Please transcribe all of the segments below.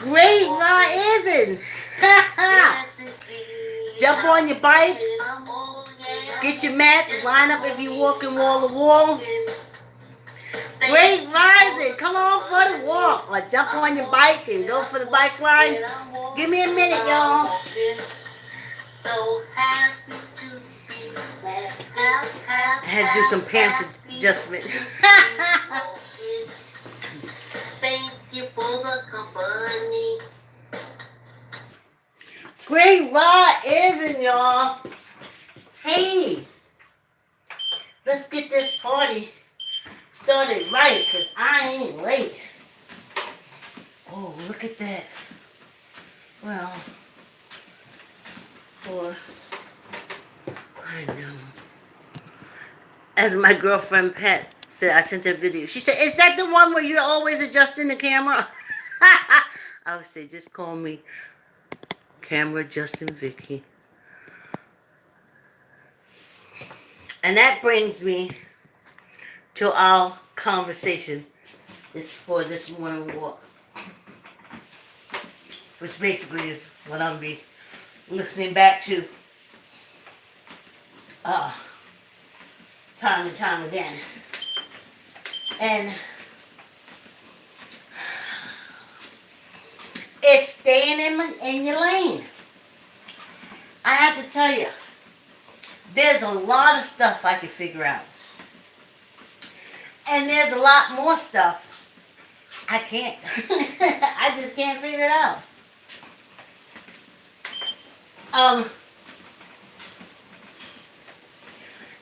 Great rising. Jump on your bike. Get your mats. Line up if you're walking wall to wall. Great rising. Come on for the walk. Or jump on your bike and go for the bike ride. Give me a minute, y'all. I had to do some pants adjustment. Thank you for the company. Great rising, y'all. Hey, let's get this party started right, because I ain't late. Oh, look at that. Well, or I know. As my girlfriend Pat said, I sent her a video. She said, "Is that the one where you're always adjusting the camera?" I would say, just call me Camera Justin Vicki. And that brings me to our conversation. It's for this morning walk, which basically is what I'm be listening back to time and time again. And it's staying in your lane. I have to tell you, there's a lot of stuff I can figure out. And there's a lot more stuff I can't. I just can't figure it out.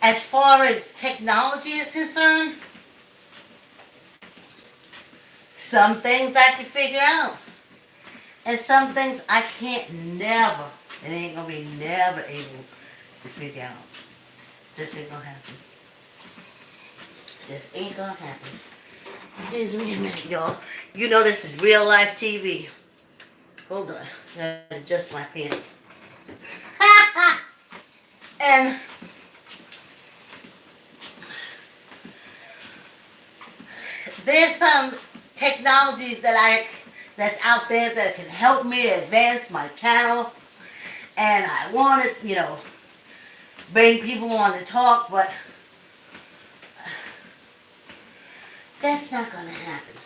As far as technology is concerned, some things I can figure out. And some things I can't never, it ain't gonna be never able to figure out. Just ain't gonna happen. Just ain't gonna happen. Excuse me a minute, y'all. You know this is real life TV. Hold on. I gotta adjust my pants. And there's some technologies that's out there that can help me advance my channel. And I want to, bring people on to talk, but that's not going to happen.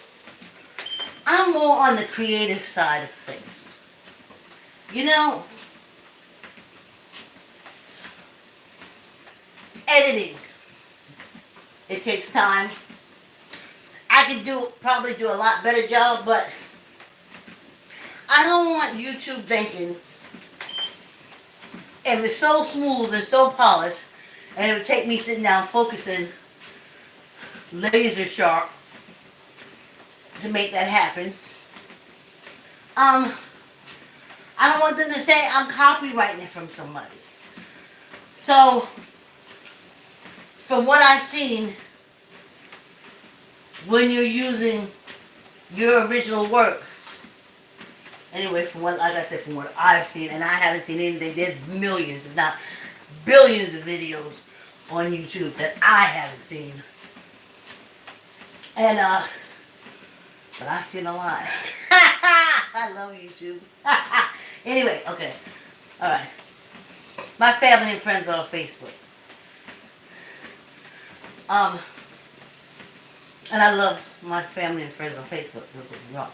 I'm more on the creative side of things. Editing. It takes time. I could probably do a lot better job, but I don't want YouTube thinking if it's so smooth and so polished, and it would take me sitting down focusing laser sharp to make that happen. I don't want them to say I'm copywriting it from somebody. So, from what I've seen, when you're using your original work, anyway, from what I've seen, and I haven't seen anything, there's millions, if not billions of videos on YouTube that I haven't seen. And, but I've seen a lot. I love YouTube. Anyway, okay. Alright. My family and friends are on Facebook. And I love my family and friends on Facebook. Don't get me wrong.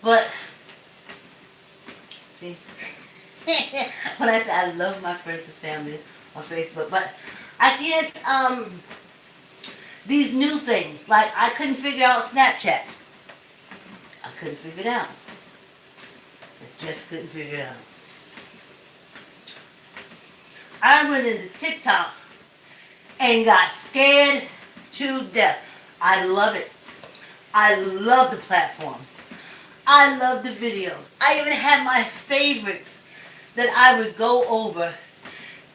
But, see, when I say I love my friends and family on Facebook, but I can't, these new things, like I couldn't figure out Snapchat. I couldn't figure it out. I just couldn't figure it out. I went into TikTok and got scared to death. I love it. I love the platform. I love the videos. I even had my favorites that I would go over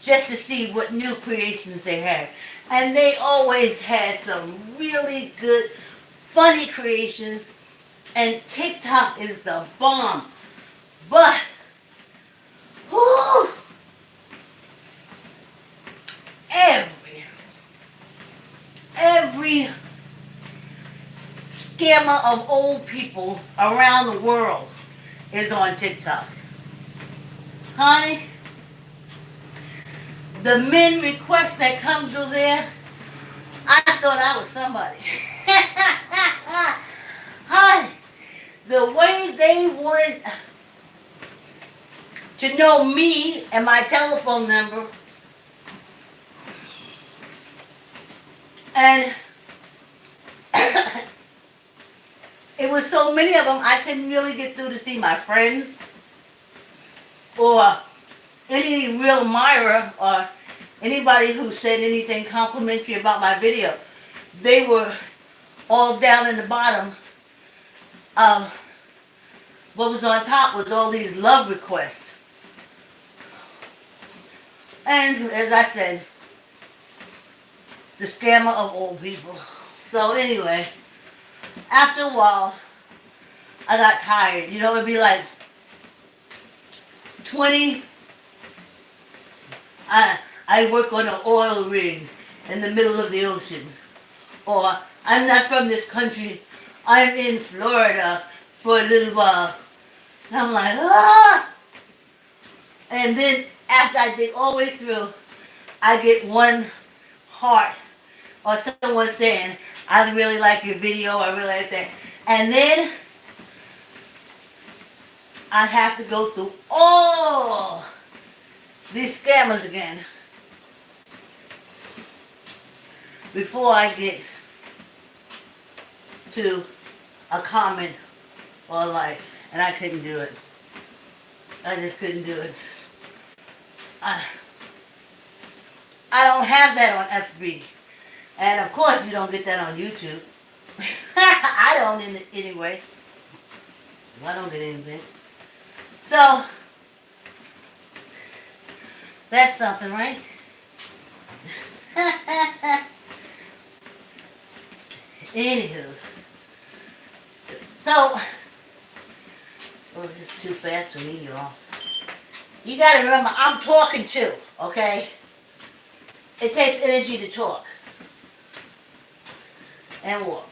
just to see what new creations they had. And they always had some really good, funny creations. And TikTok is the bomb. But, whoo, every scammer of old people around the world is on TikTok. Honey, the men requests that come through there, I thought I was somebody. Honey, the way they wanted to know me and my telephone number, and it was so many of them I couldn't really get through to see my friends or any real admirer or anybody who said anything complimentary about my video. They were all down in the bottom. What was on top was all these love requests. And as I said, the scammer of old people. So anyway, after a while, I got tired. You know, it'd be like 20. I work on an oil rig in the middle of the ocean. Or I'm not from this country. I'm in Florida for a little while. And I'm like, ah! And then after I dig all the way through, I get one heart or someone saying, I really like your video, I really like that. And then I have to go through all these scammers again before I get to a comment or a like. And I couldn't do it. I just couldn't do it. I don't have that on FB. And of course you don't get that on YouTube. I don't anyway. I don't get anything. So, that's something, right? Anywho. So, this is too fast for me, y'all. You gotta remember, I'm talking too, okay? It takes energy to talk and walk.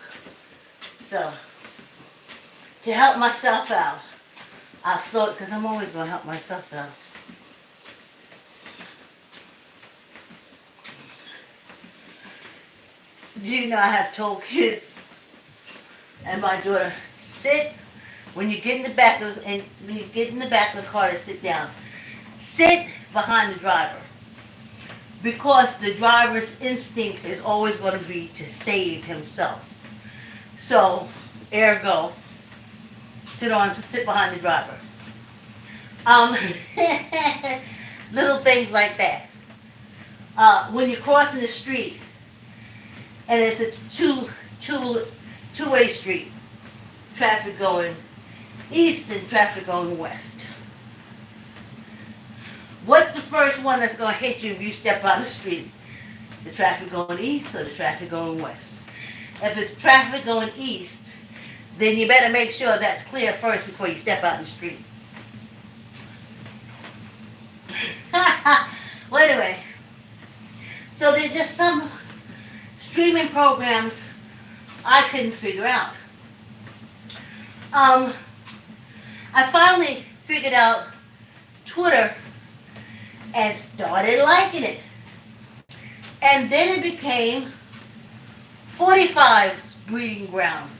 So, to help myself out, I'll slow it, because I'm always going to help myself out. Do you know I have told kids and my daughter, sit when you get in the back of the car to sit down. Sit behind the driver. Because the driver's instinct is always going to be to save himself. So, ergo, sit behind the driver. Little things like that. When you're crossing the street and it's a two-way street, traffic going east and traffic going west. What's the first one that's going to hit you if you step out the street? The traffic going east or the traffic going west? If it's traffic going east, then you better make sure that's clear first before you step out in the street. Well, anyway, so there's just some streaming programs I couldn't figure out. I finally figured out Twitter and started liking it. And then it became 45's breeding ground.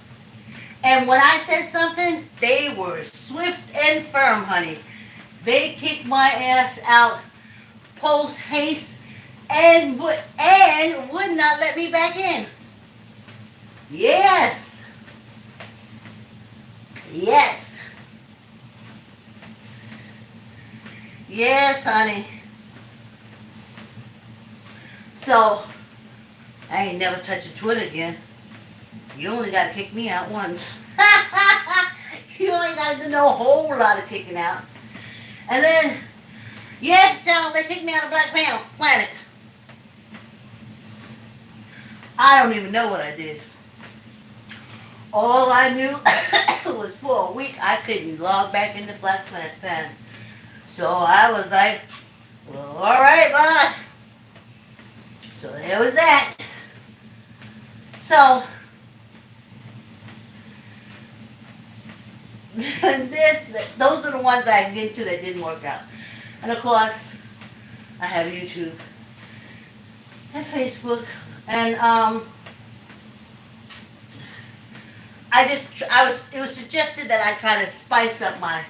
And when I said something, they were swift and firm, honey. They kicked my ass out post haste and would not let me back in. Yes. Yes. Yes, honey. So, I ain't never touching Twitter again. You only got to kick me out once. You ain't got to do no whole lot of kicking out. And then, yes, John, they kicked me out of Black Planet. I don't even know what I did. All I knew was for a week I couldn't log back into Black Planet. So I was like, well, all right, bye. So there was that. So, those are the ones I get into that didn't work out. And of course, I have YouTube and Facebook, and it was suggested that I try to spice up my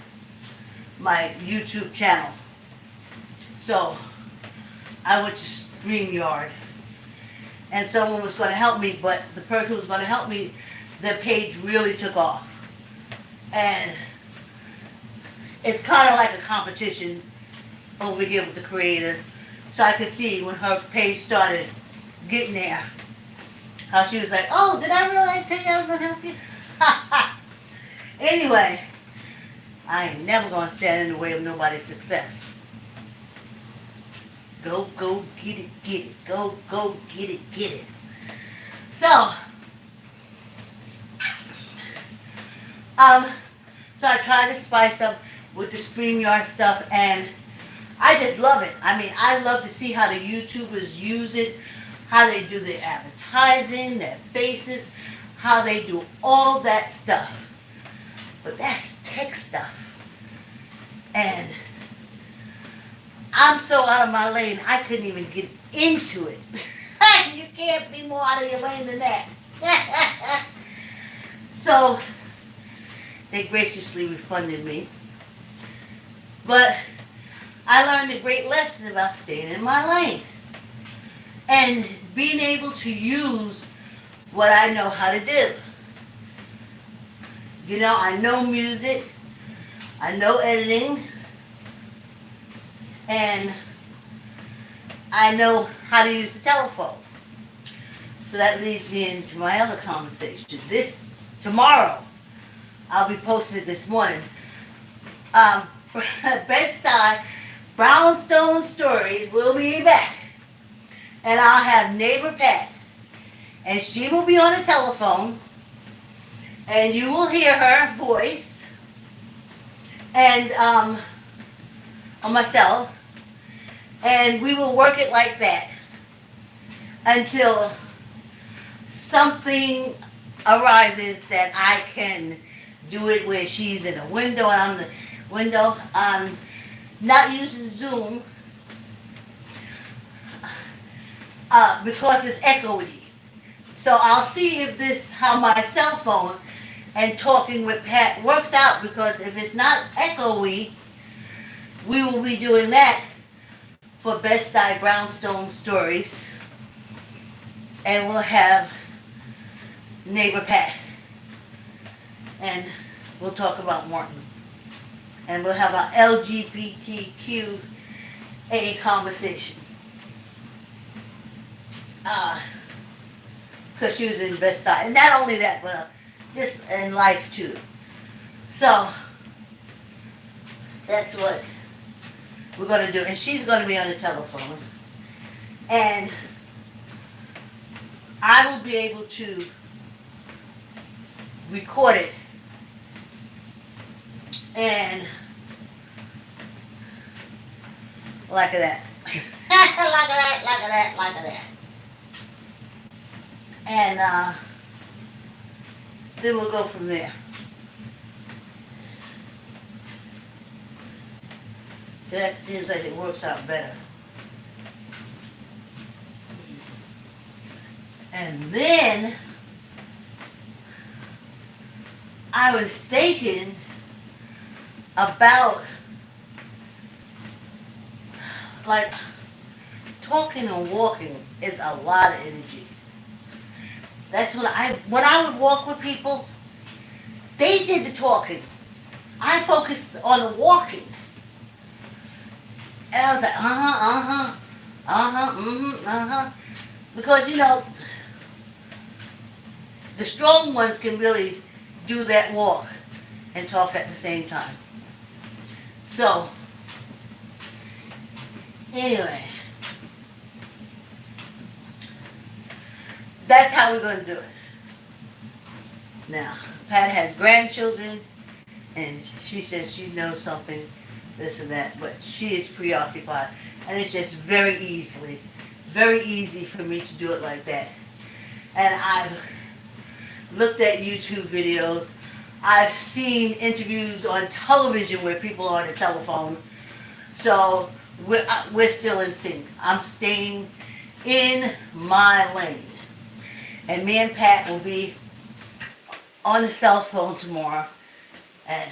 YouTube channel. So I went to StreamYard, and someone was going to help me, but the person who was going to help me, their page really took off. And it's kind of like a competition over here with the creator. So I could see when her page started getting there, how she was like, oh, did I really tell you I was going to help you? Anyway, I ain't never going to stand in the way of nobody's success. Go, get it. Go, get it. So, so I tried to spice up with the StreamYard stuff, and I just love it. I mean, I love to see how the YouTubers use it, how they do their advertising, their faces, how they do all that stuff. But that's tech stuff. And I'm so out of my lane, I couldn't even get into it. You can't be more out of your lane than that. So, they graciously refunded me. But I learned a great lesson about staying in my lane. And being able to use what I know how to do. You know, I know music, I know editing, and I know how to use the telephone. So that leads me into my other conversation. Tomorrow, I'll be posting it this morning. Bed-Stuy Brownstone Stories will be back. And I'll have neighbor Pat. And she will be on the telephone. And you will hear her voice. And on myself. And we will work it like that until something arises that I can do it where she's in a window and I'm in the window. I'm not using Zoom because it's echoey. So I'll see if how my cell phone and talking with Pat works out, because if it's not echoey, we will be doing that for Bed-Stuy Brownstone Stories. And we'll have neighbor Pat. And we'll talk about Martin. And we'll have our LGBTQA conversation. Because she was in Bed-Stuy. And not only that, but just in life too. So, that's what we're going to do. And she's going to be on the telephone. And I will be able to record it. And like that. like that. And then we'll go from there. So that seems like it works out better. And then I was thinking about, like, talking and walking is a lot of energy. That's when I would walk with people, they did the talking. I focused on the walking. And I was like, because, you know, the strong ones can really do that walk and talk at the same time. So, anyway, that's how we're going to do it. Now, Pat has grandchildren, and she says she knows something, this and that, but she is preoccupied. And it's just very easy for me to do it like that. And I've looked at YouTube videos. I've seen interviews on television where people are on the telephone. So we're still in sync. I'm staying in my lane. And me and Pat will be on the cell phone tomorrow at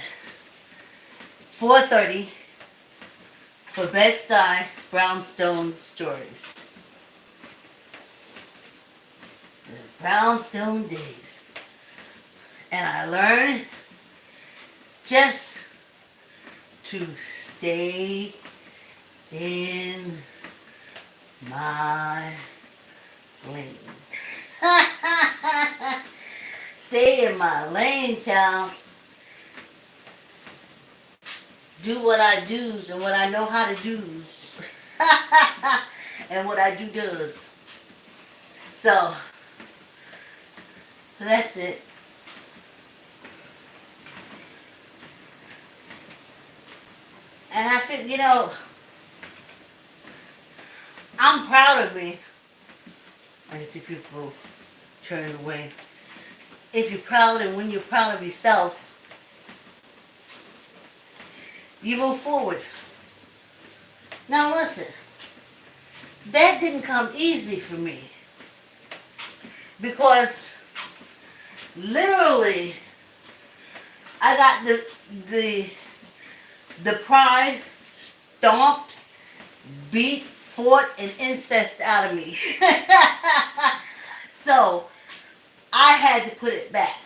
4:30 for Bed-Stuy Brownstone Stories. The Brownstone Days. And I learned just to stay in my lane. Stay in my lane, child. Do what I do's and what I know how to do's. And what I do does. So, that's it. And I think, I'm proud of me. I see people turn away. If you're proud and when you're proud of yourself, you move forward. Now listen, that didn't come easy for me. Because literally I got the pride stomped, beat, fought, and incest out of me. So I had to put it back.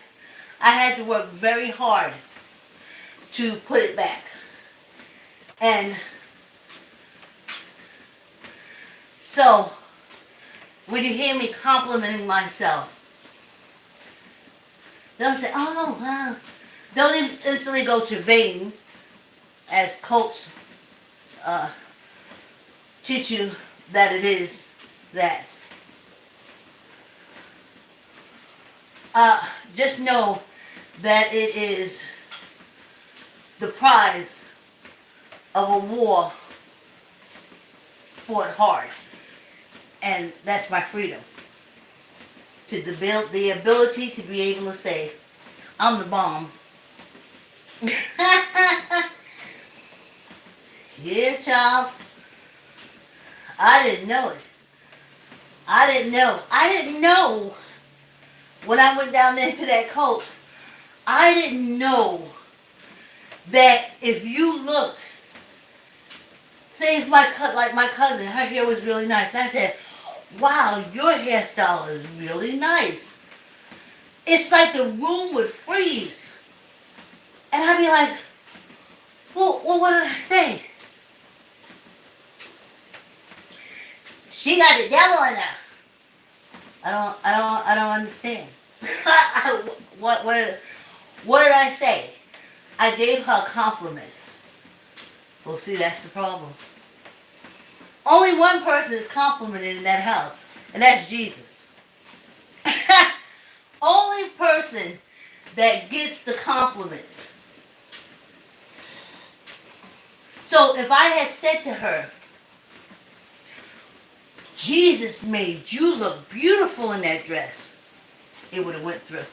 I had to work very hard to put it back. And so when you hear me complimenting myself, don't say, oh, wow. Don't instantly go to vain, as cults teach you that it is that. Just know that it is the prize of a war fought hard. And that's my freedom. To the ability to be able to say, I'm the bomb. Yeah, child. I didn't know it. I didn't know when I went down there to that cult. I didn't know that if you looked, say if my cousin, her hair was really nice, and I said, wow, your hairstyle is really nice. It's like the room would freeze. And I'd be like, well, what did I say? She got the devil in her. I don't understand. What did I say? I gave her a compliment. Well, see, that's the problem. Only one person is complimented in that house, and that's Jesus. Only person that gets the compliments. So if I had said to her, Jesus made you look beautiful in that dress, it would have went through.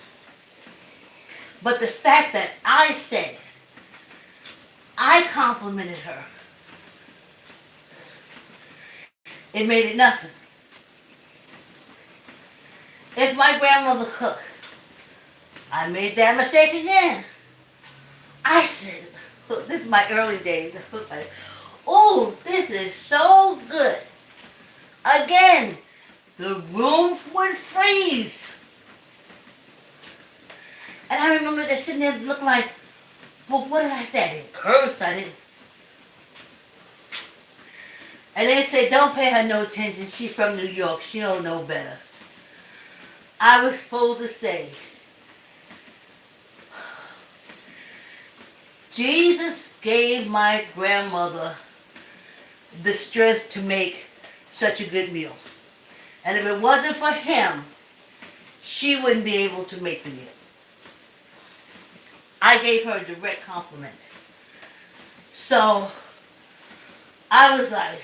But the fact that I said, I complimented her, it made it nothing. If my grandmother cooked, I made that mistake again. I said, look, this is my early days. I was like, oh, this is so good. Again, the room would freeze. And I remember just sitting there looking like, well, what did I say? I didn't curse, I didn't. And they said, don't pay her no attention. She's from New York. She don't know better. I was supposed to say, Jesus gave my grandmother the strength to make such a good meal. And if it wasn't for him, she wouldn't be able to make the meal. I gave her a direct compliment. So I was like,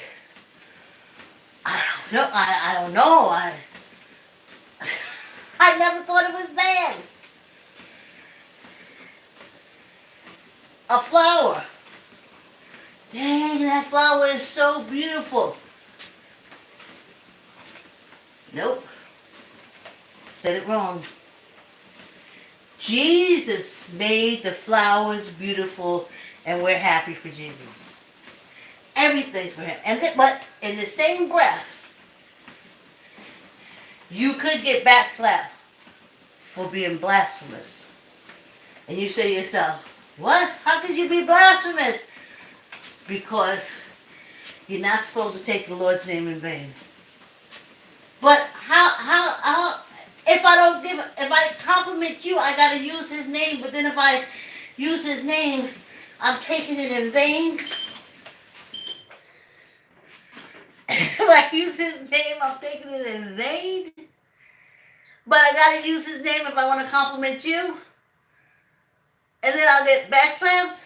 I don't know. I never thought it was bad. a flower. Dang, that flower is so beautiful. Nope. Said it wrong. Jesus made the flowers beautiful, and we're happy for Jesus. Everything for him. But in the same breath, you could get backslapped for being blasphemous. And you say to yourself, what? How could you be blasphemous? Because you're not supposed to take the Lord's name in vain. But how if I compliment you, I gotta use his name, but then if I use his name, I'm taking it in vain. If I use his name, I'm taking it in vain. But I gotta use his name if I want to compliment you. And then I'll get backslapped.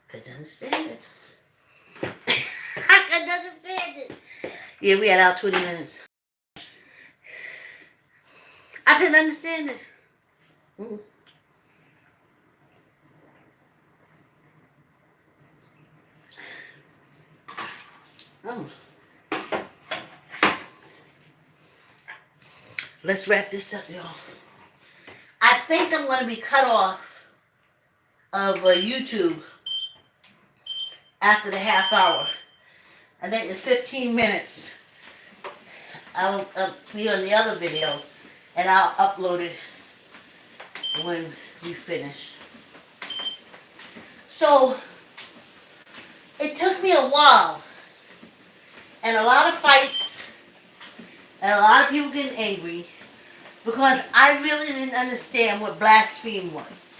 Couldn't understand it. I couldn't understand it. Yeah, we had out 20 minutes. I couldn't understand it. Mm-mm. Oh. Let's wrap this up, y'all. I think I'm going to be cut off of YouTube after the half hour. I think the 15 minutes I'll be on the other video, and I'll upload it when we finish. So, it took me a while, and a lot of fights, and a lot of people getting angry, because I really didn't understand what blaspheme was.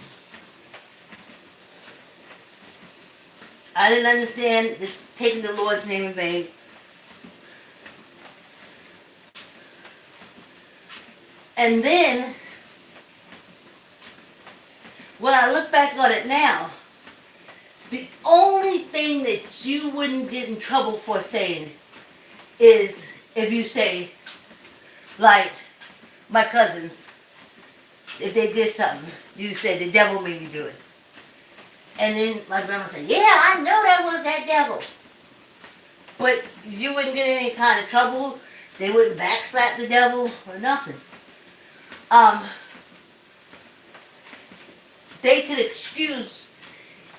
I didn't understand taking the Lord's name in vain. And then, when I look back on it now, the only thing that you wouldn't get in trouble for saying is if you say, like, my cousins, if they did something, you say, the devil made me do it. And then my grandma said, yeah, I know that was that devil. But you wouldn't get in any kind of trouble. They wouldn't backslap the devil or nothing. They could excuse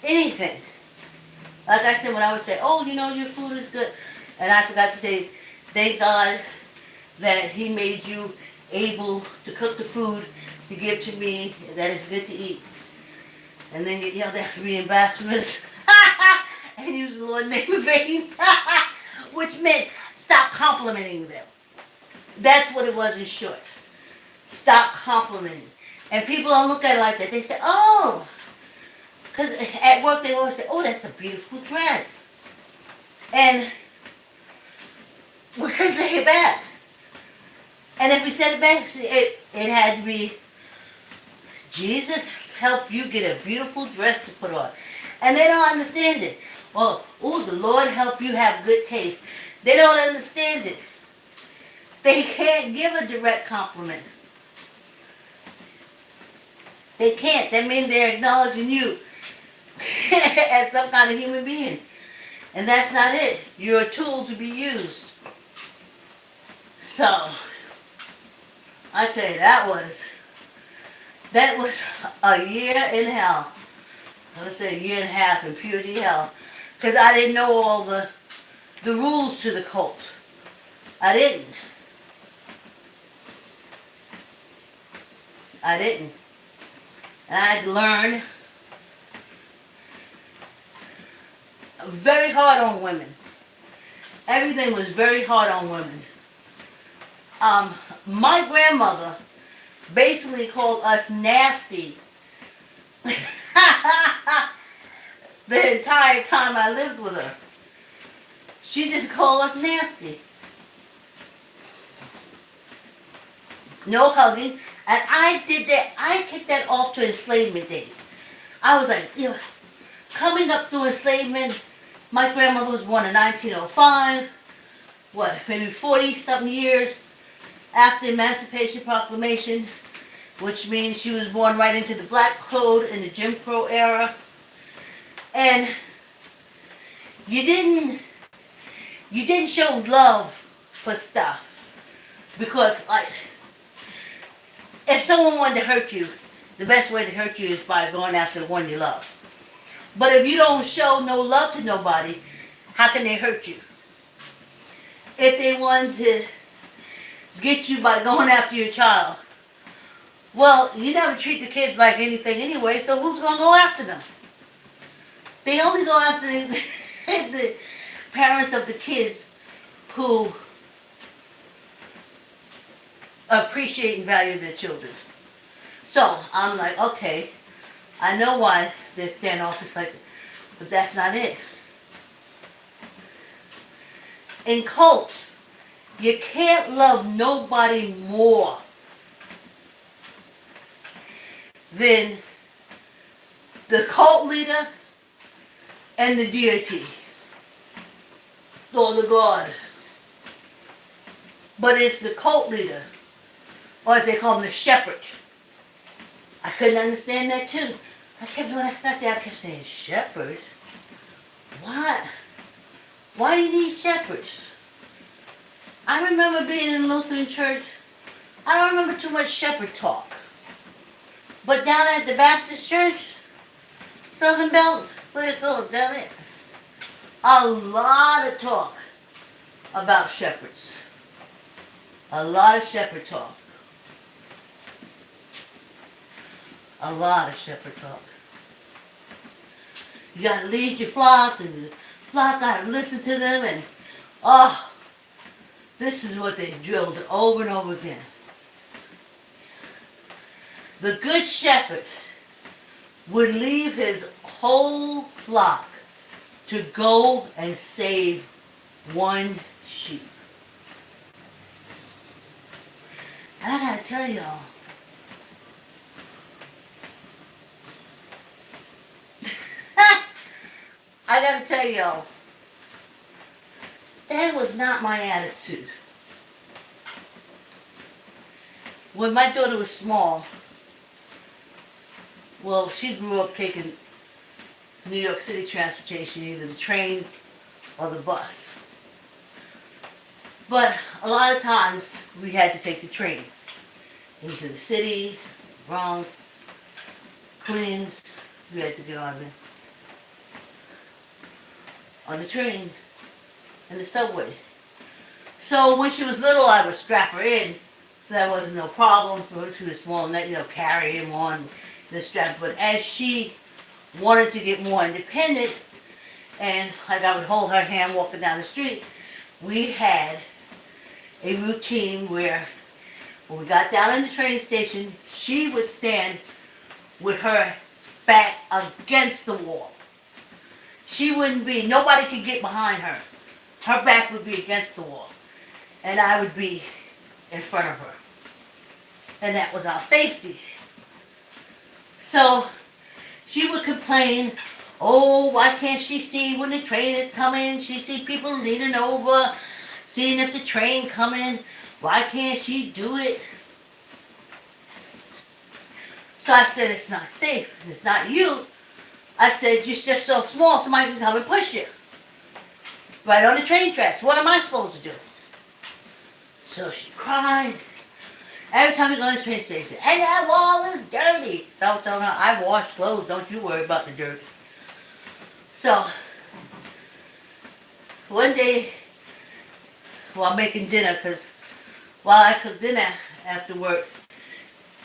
anything. Like I said, when I would say, oh, you know, your food is good. And I forgot to say, thank God that he made you able to cook the food to give to me that is good to eat. And then get yelled at for being blasphemous and use the Lord's name in vain, which meant stop complimenting them. That's what it was in short. Stop complimenting. And people don't look at it like that. They say, oh, because at work they always say, oh, that's a beautiful dress. And we couldn't say it back. And if we said it back, it had to be, Jesus help you get a beautiful dress to put on. And they don't understand it. Well, oh, the Lord help you have good taste. They don't understand it. They can't give a direct compliment. They can't. That means they're acknowledging you as some kind of human being. And that's not it. You're a tool to be used. So, I tell you, that was a year in hell. I would say a year and a half in purity hell. Because I didn't know all the rules to the cult. I didn't. And I had to learn very hard on women. Everything was very hard on women. My grandmother basically called us nasty the entire time I lived with her. She just called us nasty. No hugging. And I did that. I kicked that off to enslavement days. I was like, you know, coming up through enslavement, my grandmother was born in 1905. What, maybe 40-something years after the Emancipation Proclamation. which means she was born right into the black code in the Jim Crow era. And you didn't show love for stuff. Because, like, if someone wanted to hurt you, the best way to hurt you is by going after the one you love. But if you don't show no love to nobody, how can they hurt you? If they want to get you by going after your child, well, you never treat the kids like anything anyway, so who's going to go after them? They only go after the parents of the kids who appreciate and value their children. So I'm like, okay, I know why they're standoffish like that, but that's not it. In cults, you can't love nobody more than the cult leader and the deity or the god. But it's the cult leader, or as they call him, the shepherd. I couldn't understand that too. I kept, when I got there, I kept saying, shepherd? What? Why do you need shepherds? I remember being in Lutheran church. I don't remember too much shepherd talk. But down at the Baptist church, Southern Belt, where it goes, down it, a lot of talk about shepherds. A lot of shepherd talk. A lot of shepherd talk. You got to lead your flock, and the flock got to listen to them, and oh, this is what they drilled over and over again. The good shepherd would leave his whole flock to go and save one sheep. And I gotta tell y'all, that was not my attitude. When my daughter was small, well, she grew up taking New York City transportation, either the train or the bus. But a lot of times we had to take the train into the city, Bronx, Queens. We had to get on the train and the subway. So when she was little, I would strap her in, so that wasn't no problem. For her, she was small, and carry him on the strap. But as she wanted to get more independent, and like I would hold her hand walking down the street, we had a routine where when we got down in the train station, she would stand with her back against the wall. Nobody could get behind her. Her back would be against the wall. And I would be in front of her. And that was our safety. So she would complain, oh, why can't she see when the train is coming? She see people leaning over, seeing if the train coming. Why can't she do it? So I said, it's not safe. It's not you. I said, you're just so small, somebody can come and push you. Right on the train tracks. What am I supposed to do? So she cried. Every time we go to the train station, and that wall is dirty. So I was telling her, I wash clothes, don't you worry about the dirt. So, one day, while making dinner, because while I cooked dinner after work,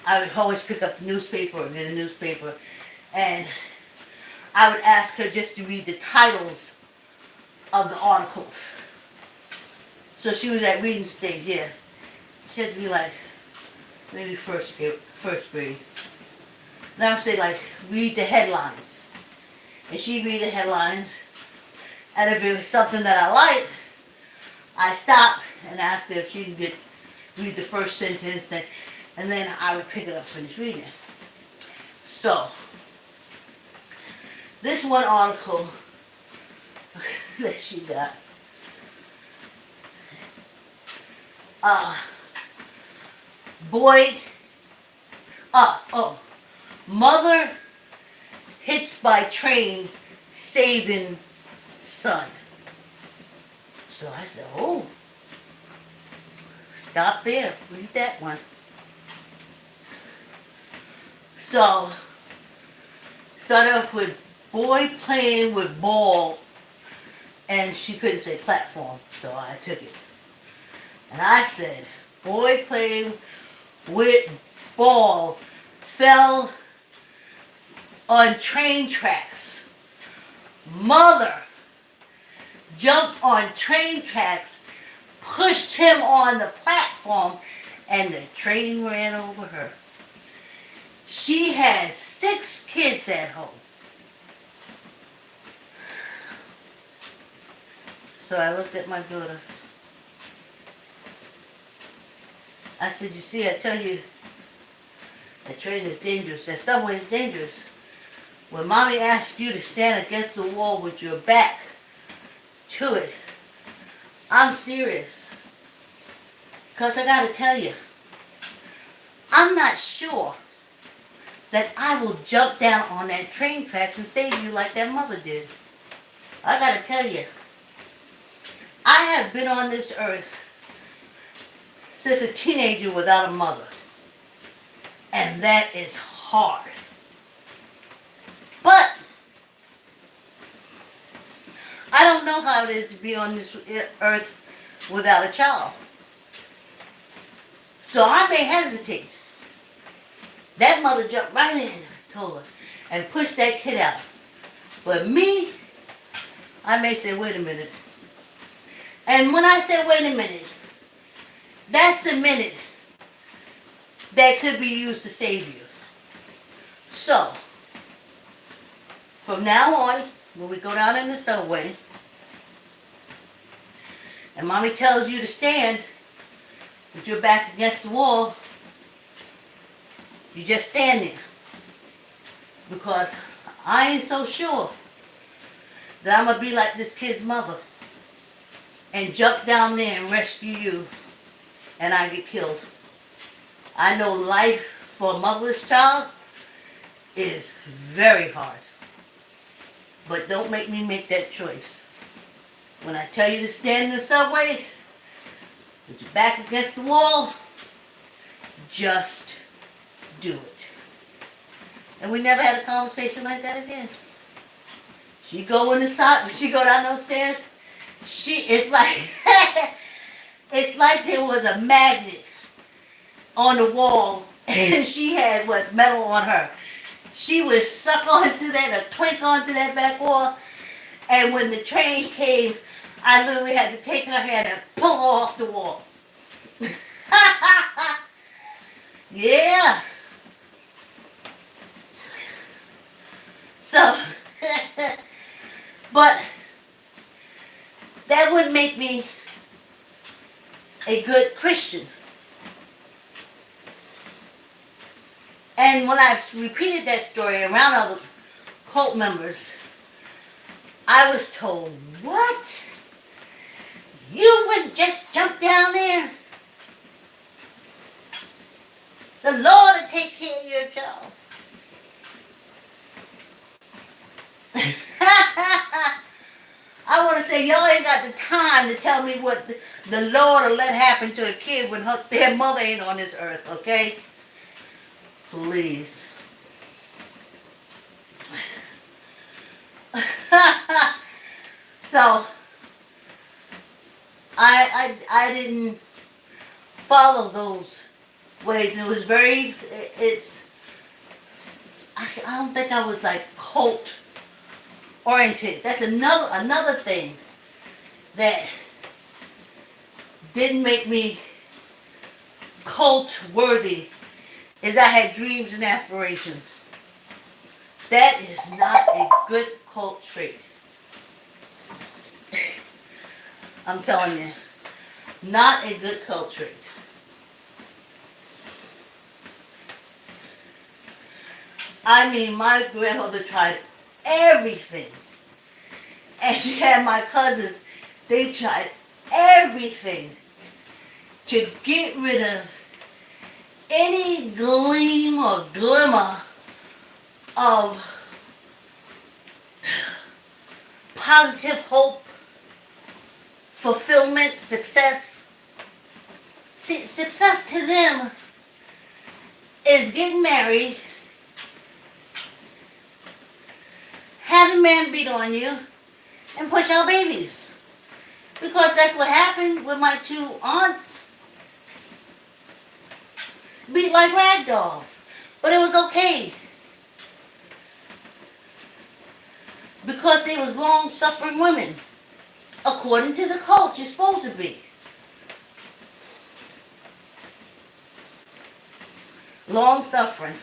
I would always pick up the newspaper or get a newspaper, and I would ask her just to read the titles of the articles. So she was at reading stage, yeah. She had to be like, maybe first grade. And I would say, like, read the headlines. And she'd read the headlines, and if it was something that I liked, I stopped and asked her if she could read the first sentence, and then I would pick it up and finish reading it. So, this one article that she got, boy Oh, mother hits by train saving son. So I said, oh, stop there. Read that one. So, started off with boy playing with ball, and she couldn't say platform, so I took it. And I said, boy playing with ball fell on train tracks. Mother jumped on train tracks, pushed him on the platform, and the train ran over her. She has 6 kids at home. So I looked at my daughter. I said, you see, I tell you, the train is dangerous. That subway is dangerous. When mommy asks you to stand against the wall with your back to it, I'm serious. Because I got to tell you, I'm not sure that I will jump down on that train tracks and save you like that mother did. I got to tell you, I have been on this earth since a teenager without a mother. And that is hard. But I don't know how it is to be on this earth without a child. So I may hesitate. That mother jumped right in, told her, and pushed that kid out. But me, I may say, wait a minute. And when I say wait a minute, that's the minute that could be used to save you. So, from now on, when we go down in the subway, and mommy tells you to stand with your back against the wall, you just stand there. Because I ain't so sure that I'm going to be like this kid's mother and jump down there and rescue you and I get killed. I know life for a motherless child is very hard. But don't make me make that choice. When I tell you to stand in the subway with your back against the wall, just do it. And we never had a conversation like that again. She go in the side, when she go down those stairs, it's like it's like there was a magnet on the wall and she had metal on her. She would suck onto that or clink onto that back wall, and when the train came, I literally had to take her hand and pull her off the wall. Yeah. So, but that would make me a good Christian. And when I repeated that story around other cult members, I was told, what? You wouldn't just jump down there? The Lord will take care of your child. I want to say, y'all ain't got the time to tell me what the Lord will let happen to a kid when their mother ain't on this earth, okay? Please. So, I didn't follow those ways. It was very, I don't think I was like cult oriented. That's another thing that didn't make me cult worthy, is I had dreams and aspirations. That is not a good cult trait. I'm telling you, not a good cult trait. I mean, my grandmother tried everything. And she had my cousins, they tried everything to get rid of any gleam a glimmer of positive hope, fulfillment, success. See, success to them is getting married, having a man beat on you, and push out babies. Because that's what happened with my two aunts. Beat like rag dolls. But it was okay. Because they was long-suffering women. According to the cult, you're supposed to be. Long-suffering.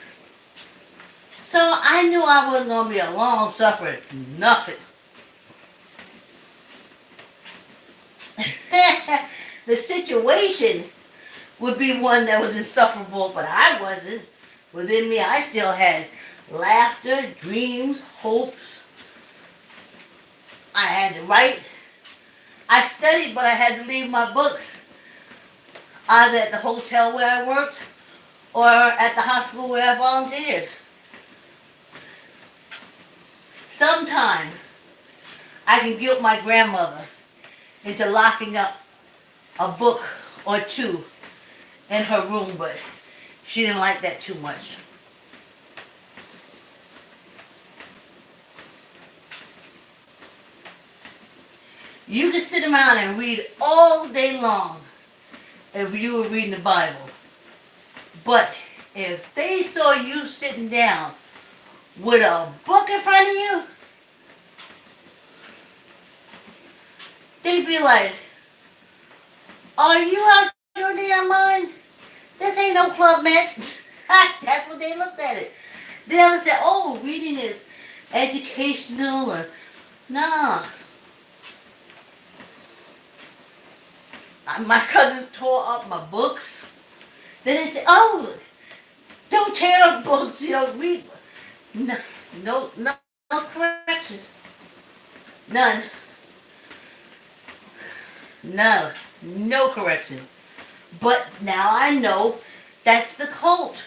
So I knew I wasn't going to be a long-suffering nothing. The situation would be one that was insufferable, but I wasn't. Within me, I still had laughter, dreams, hopes. I had to write. I studied, but I had to leave my books either at the hotel where I worked or at the hospital where I volunteered. Sometime I can guilt my grandmother into locking up a book or two in her room, but she didn't like that too much. You could sit around and read all day long if you were reading the Bible. But if they saw you sitting down with a book in front of you, they'd be like, are you out your damn mind? This ain't no Club Med. That's what they looked at it. They never said, oh, reading is educational or, nah. My cousins tore up my books. Then they said, oh, don't tear up books, read. No correction. None. No correction. But now I know that's the cult.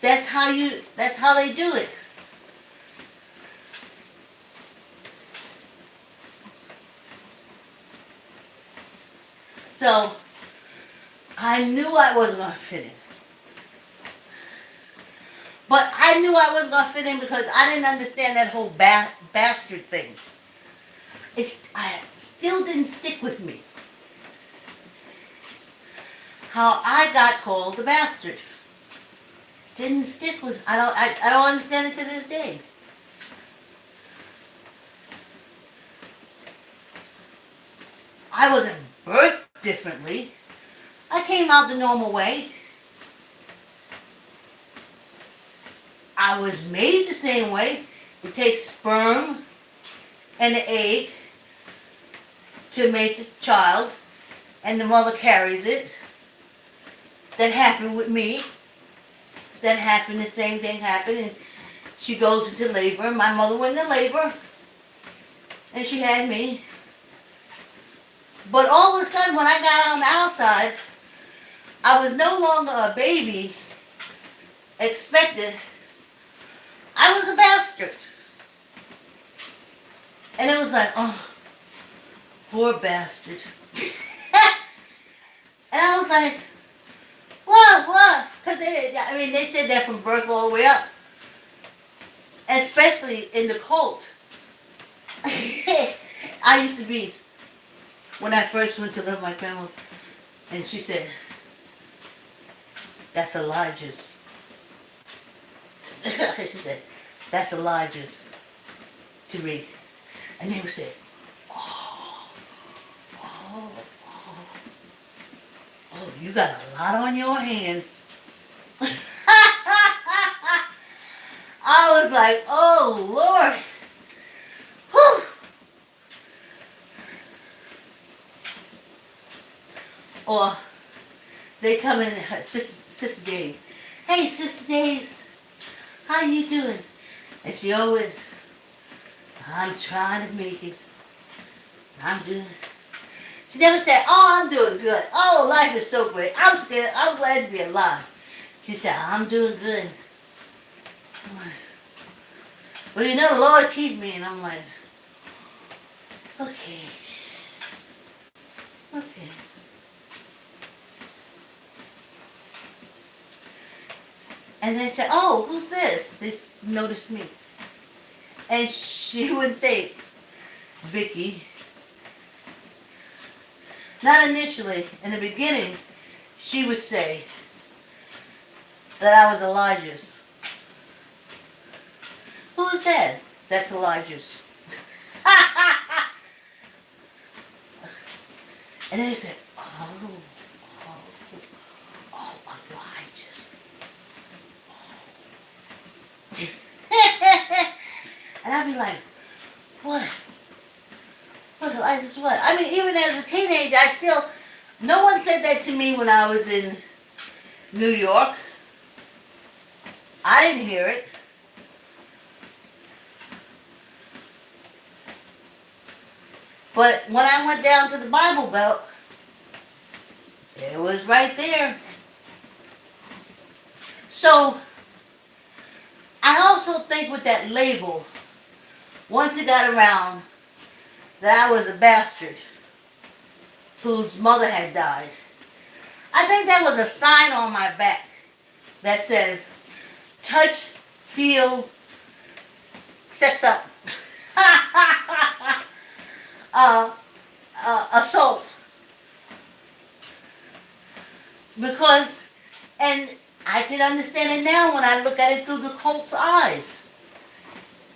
That's how they do it. So I knew I wasn't going to fit in. But I knew I wasn't going to fit in because I didn't understand that whole bastard thing. I still didn't stick with me. How I got called the bastard. Didn't stick with. I don't understand it to this day. I wasn't birthed differently. I came out the normal way. I was made the same way. It takes sperm and an egg to make a child, and the mother carries it. That happened with me. That happened, the same thing happened, and she goes into labor. My mother went into labor, and she had me. But all of a sudden, when I got on the outside, I was no longer a baby expected. I was a bastard. And it was like, oh, poor bastard. And I was like, what? Because they said that from birth all the way up. Especially in the cult. I used to be, when I first went to live with my grandma, and she said, that's Elijah's. She said, that's Elijah's to me. And they would say, oh, you got a lot on your hands. I was like, oh, Lord. Whew. Or they come in, Sister Dave. Hey, Sister Dave, how you doing? And she always, I'm trying to make it. I'm doing it. She never said, oh, I'm doing good. Oh, life is so great. I'm scared. I'm glad to be alive. She said, I'm doing good. I'm like, well, you know, the Lord keep me. And I'm like, okay. Okay. And they said, oh, who's this? They noticed me. And she would say, Vicki. Not initially. In the beginning, she would say that I was Elijah's. Who is that? That's Elijah's. And then they said, oh, oh, oh, Elijah's. And I'd be like, what? What, Elijah's what? I mean, even as a teenager, no one said that to me when I was in New York. I didn't hear it. But when I went down to the Bible Belt, it was right there. So, I also think with that label, once it got around that I was a bastard whose mother had died, I think that was a sign on my back that says, touch, feel, sex up. Assault. Because, and I can understand it now when I look at it through the cult's eyes.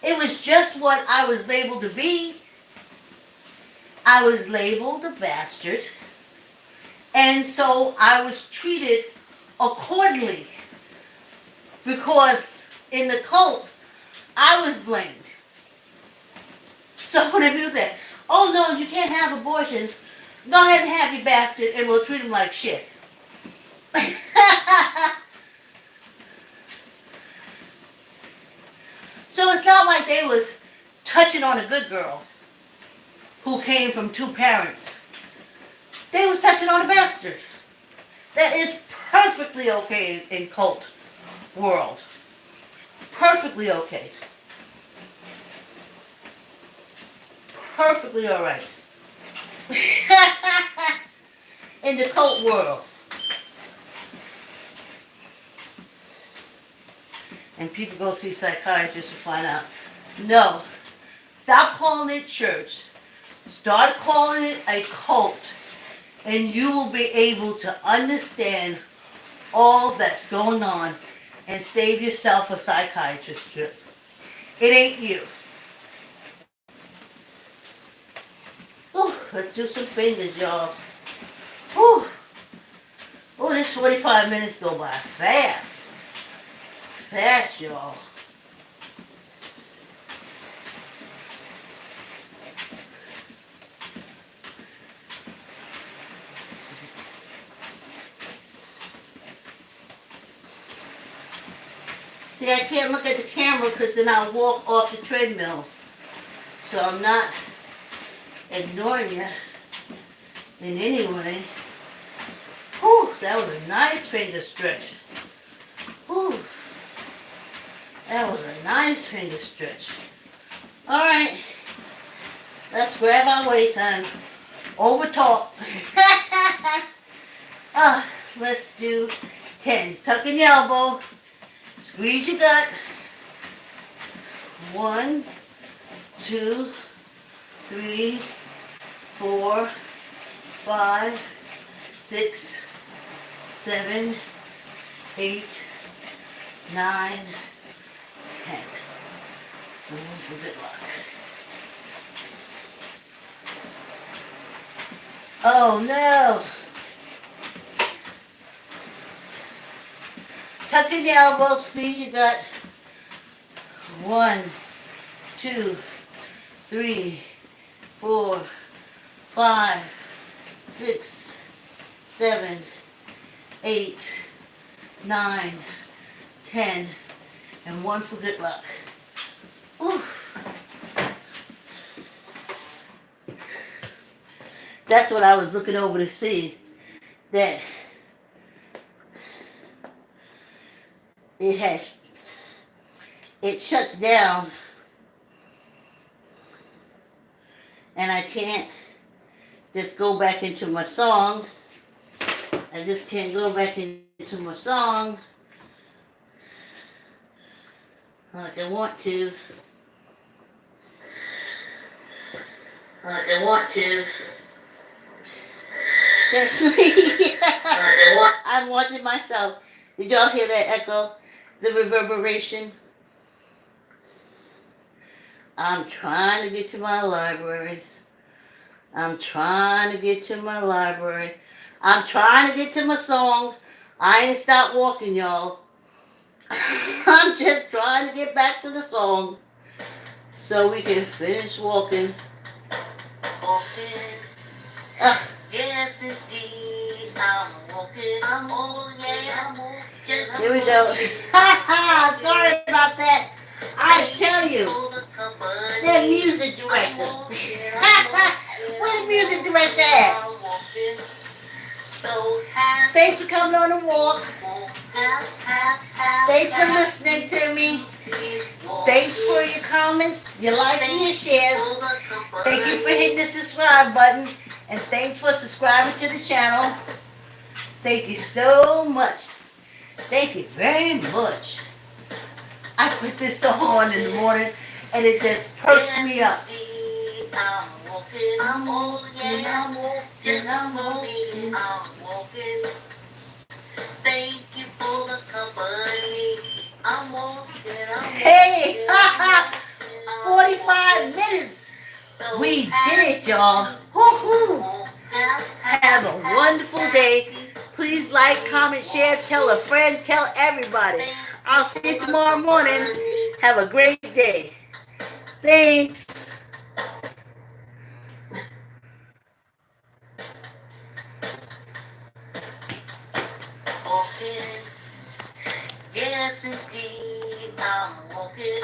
It was just what I was labeled to be. I was labeled a bastard. And so I was treated accordingly. Because in the cult, I was blamed. So when people say, oh no, you can't have abortions, go ahead and have your bastard and we'll treat him like shit. So it's not like they was touching on a good girl who came from two parents. They was touching on a bastard. That is perfectly okay in cult world. Perfectly okay. Perfectly alright. In the cult world. And people go see psychiatrists to find out. No. Stop calling it church. Start calling it a cult. And you will be able to understand all that's going on and save yourself a psychiatrist trip. It ain't you. Whew, let's do some fingers, y'all. Whew. Oh, this 45 minutes go by fast. Fast, y'all. See, I can't look at the camera because then I'll walk off the treadmill. So I'm not ignoring you in any way. Whew, that was a nice finger stretch. Whew. That was a nice finger stretch. Alright. Let's grab our weights and over talk. Let's do 10. Tuck in your elbow. Squeeze your gut. 1, 2, 3, 4, 5, 6, 7, 8, 9, 10. And one for good luck. Oh no! Tuck in your elbow, squeeze your gut. 1, 2, 3, 4, 5, 6, 7, 8, 9, 10, and one for good luck. Whew. That's what I was looking over to see. That it shuts down, and I can't just go back into my song. I just can't go back into my song like I want to. That's me. I'm watching myself. Did y'all hear that echo? The reverberation? I'm trying to get to my library. I'm trying to get to my library. I'm trying to get to my song. I ain't stopped walking, y'all. I'm just trying to get back to the song so we can finish walking. Yes, indeed. I'm walking. Here we go. Sorry about that. I tell you, that music director. Where's the music director at? Thanks for coming on the walk. Thanks for listening to me. Thanks for your comments, your likes, and your shares. Thank you for hitting the subscribe button. And thanks for subscribing to the channel. Thank you so much. Thank you very much. I put this song on in the morning and it just perks me up. I'm walking. Thank you for the company. I'm walking. Hey, 45 minutes. We did it, y'all. Woo-hoo. Have a wonderful day. Please like, comment, share, tell a friend, tell everybody. I'll see you tomorrow morning. Have a great day. Thanks. Yes, indeed. I'm walking.